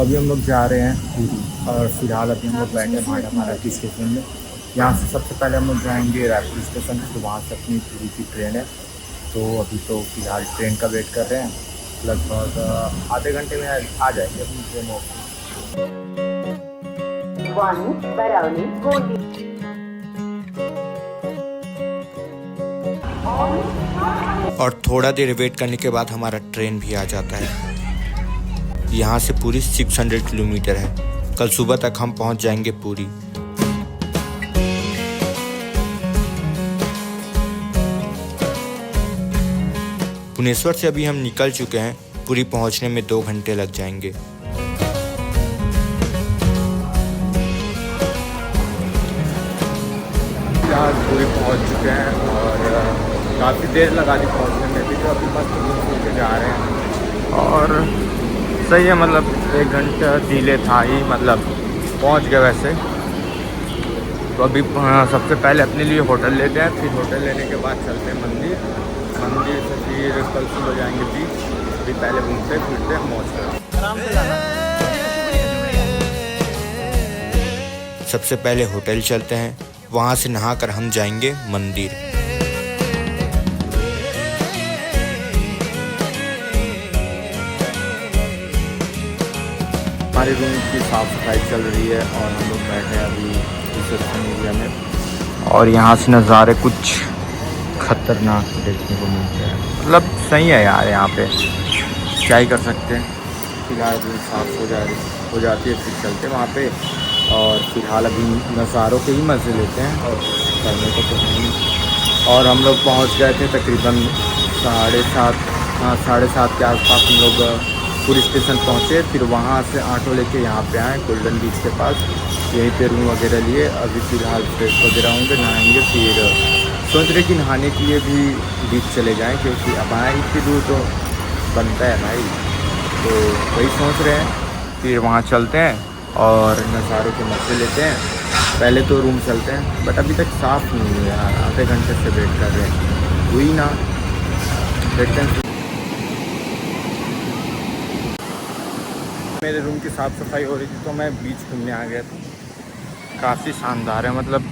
अभी हम लोग जा रहे हैं पूरी, और फिलहाल अभी हम लोग बैठे हैं हमारा स्टेशन में। यहाँ से सबसे पहले हम लोग जाएंगे रायपुर स्टेशन, तो वहाँ से अपनी पूरी की ट्रेन है। तो अभी तो फिलहाल ट्रेन का वेट कर रहे हैं, लगभग आधे घंटे में आ जाएंगे अपनी ट्रेन वापस। और थोड़ा देर वेट करने के बाद हमारा ट्रेन भी आ जाता है। यहाँ से पूरी 600 किलोमीटर है। कल सुबह तक हम पहुँच जाएंगे पूरी। भुवनेश्वर से अभी हम निकल चुके हैं। पूरी पहुँचने में 2 घंटे लग जाएंगे। पूरी पहुँच चुके हैं और काफ़ी देर लगा दी पहुँचने में भी, तो अभी बस घूम के जा रहे हैं। और सही है, मतलब 1 घंटा डिले था ही, मतलब पहुँच गए वैसे। तो अभी सबसे पहले अपने लिए होटल लेते हैं, फिर होटल लेने के बाद चलते हैं मंदिर से फिर कल सुबह जाएंगे बीच। अभी पहले घूमते फिरते मौज करें। सबसे पहले होटल चलते हैं, वहाँ से नहाकर हम जाएंगे मंदिर। हमारे रूम की साफ़ सफाई चल रही है और हम लोग बैठे हैं अभी रिसेप्शन एरिया में। और यहाँ से नज़ारे कुछ खतरनाक देखने को मिलते हैं, मतलब सही है यार, यहाँ पे क्या ही कर सकते हैं। फिलहाल रूम साफ़ हो जाती है, फिर चलते हैं वहाँ पे। और फिलहाल अभी नज़ारों के ही मज़े लेते हैं और करने को तो नहीं। और हम लोग पहुँच गए थे तकरीबन 7:30 के आसपास हम लोग पूरी स्टेशन पहुँचे। फिर वहाँ से ऑटो लेके यहाँ पे आए गोल्डन बीच के पास, यहीं पे रूम वगैरह लिए। अभी फ़िलहाल फ्रेश वगैरह होंगे, नहाएंगे, फिर सोच रहे कि नहाने के लिए भी बीच चले जाएं, क्योंकि अब आए इतनी दूर तो बनता है भाई, तो वही सोच रहे हैं। फिर वहाँ चलते हैं और नज़ारों के मज़े लेते हैं। पहले तो रूम चलते हैं, बट अभी तक साफ़ नहीं हुआ यार, आधे घंटे से वेट कर रहे हैं, हुई ना, देखते हैं। मेरे रूम की साफ़ सफाई हो रही थी तो मैं बीच घूमने आ गया था। काफ़ी शानदार है, मतलब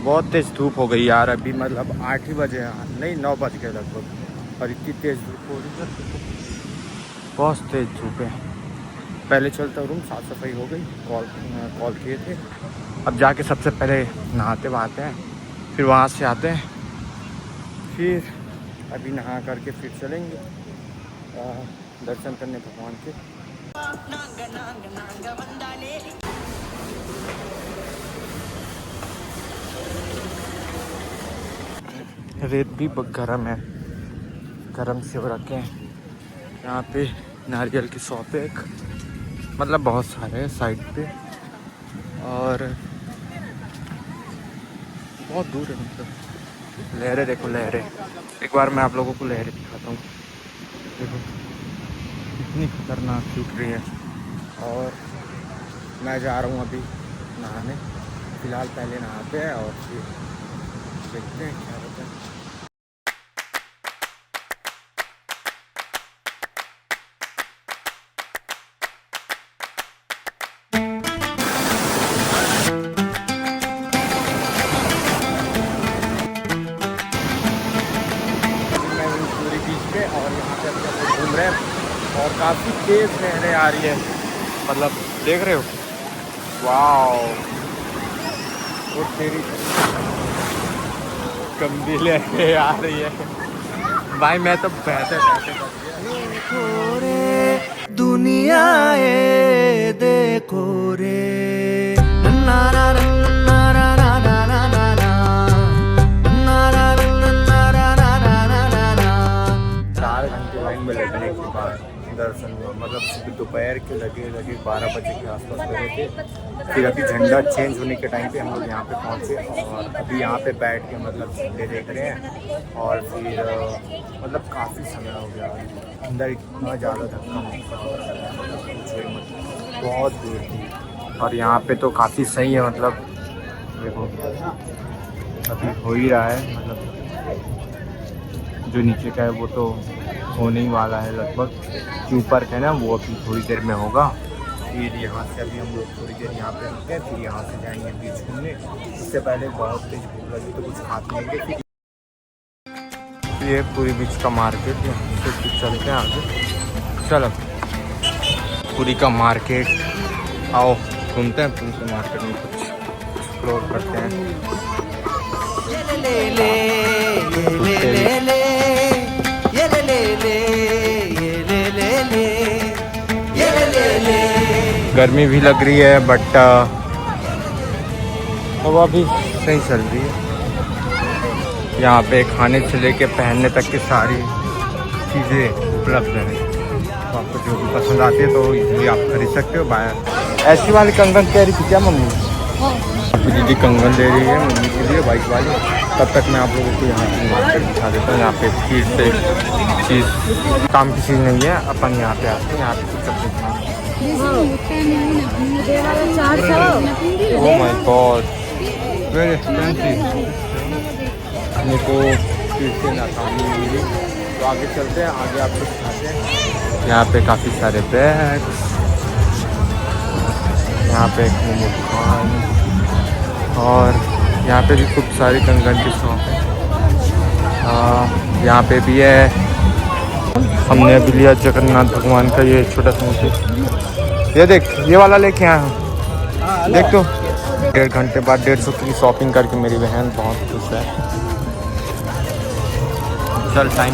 बहुत तेज़ धूप हो गई यार अभी, मतलब 8 ही बजे, नहीं 9 बज गए लगभग, और इतनी तेज़ धूप हो रही है, बहुत तेज़ धूप है। पहले चलता रूम, साफ़ सफाई हो गई, कॉल किए थे। अब जाके सबसे पहले नहाते वहाते हैं, फिर वहाँ से आते हैं, फिर अभी नहा करके फिर चलेंगे दर्शन करने भगवान के। रेत भी गर्म है, गर्म से हो रखे हैं। यहाँ पे नारियल की शॉप है एक, मतलब बहुत सारे हैं साइड पे, और बहुत दूर है, मतलब लहरें देखो, लहरें। एक बार मैं आप लोगों को लहरें दिखाता हूँ, देखो कितनी खतरनाक छूट रही है। और मैं जा रहा हूँ अभी नहाने, फ़िलहाल पहले नहाते हैं और फिर देखते हैं क्या होता है। और यहाँ पे अपने घूम रहे हैं और काफ़ी तेज़ लहरें आ रही है, मतलब देख रहे हो, वाओ, वो तेरी गंदी लहरें आ रही है भाई। मैं तो बहते दुनिया ये देखो रे, लगने के बाद दर्शन हुआ, मतलब सुबह दोपहर के लगे 12 बजे के आसपास लगे थे। फिर अभी झंडा चेंज होने के टाइम पे हम लोग यहाँ पे पहुँचे और अभी यहाँ पे बैठ के मतलब झंडे देख रहे हैं। और फिर मतलब काफ़ी समय हो गया, अंदर इतना ज़्यादा धक्का बहुत दूर थी। और यहाँ पे तो काफ़ी सही है, मतलब देखो अभी हो ही रहा है, मतलब जो नीचे का है वो तो होने ही वाला है लगभग, जो ऊपर का है ना वो अभी थोड़ी देर में होगा। फिर यहाँ से अभी हम लोग थोड़ी देर यहाँ पे रुकते हैं, फिर यहाँ से जाएंगे बीच घूमने। उससे पहले बहुत तेज भूख लगी तो कुछ खा लेंगे। फिर ये पूरी बीच का मार्केट, यहाँ से फिर चलते हैं आगे। चलो पूरी का मार्केट, आओ घूमते हैं पूरी के मार्केट में, कुछ एक्सप्लोर करते हैं। गर्मी भी लग रही है बट हवा भी सही चल रही है। यहाँ पे खाने से लेके पहनने तक की सारी चीज़ें उपलब्ध हैं। तो आपको जो भी पसंद आती है तो इजीली आप खरीद सकते हो बाहर। ऐसी वाली कंगन कह रही थी क्या मम्मी? दीदी कंगन दे रही है मम्मी के लिए वाइट वाली। तब तक मैं आप लोगों को यहाँ की मार्केट दिखा देता हूँ। यहाँ पे फिर से चीज़ काम की चीज़ नहीं है, अपन यहाँ पे आते हैं। यहाँ पे कुछ अपनी oh my God very expensive, अपने को फिर से नाकामी मिली। तो आगे चलते हैं, आगे आपको दिखाते हैं। यहाँ पे काफ़ी सारे बैग्स, यहाँ पे एक मोमो दुकान, और यहाँ पे भी खूब सारी कंगन की शॉप है। यहाँ पे भी है। हमने अभी लिया जगन्नाथ भगवान का ये छोटा सा मूर्ति। ये देख, ये वाला लेके आया हूँ, देख तो। 1.5 घंटे बाद 150 की शॉपिंग करके मेरी बहन बहुत खुश है। चल टाइम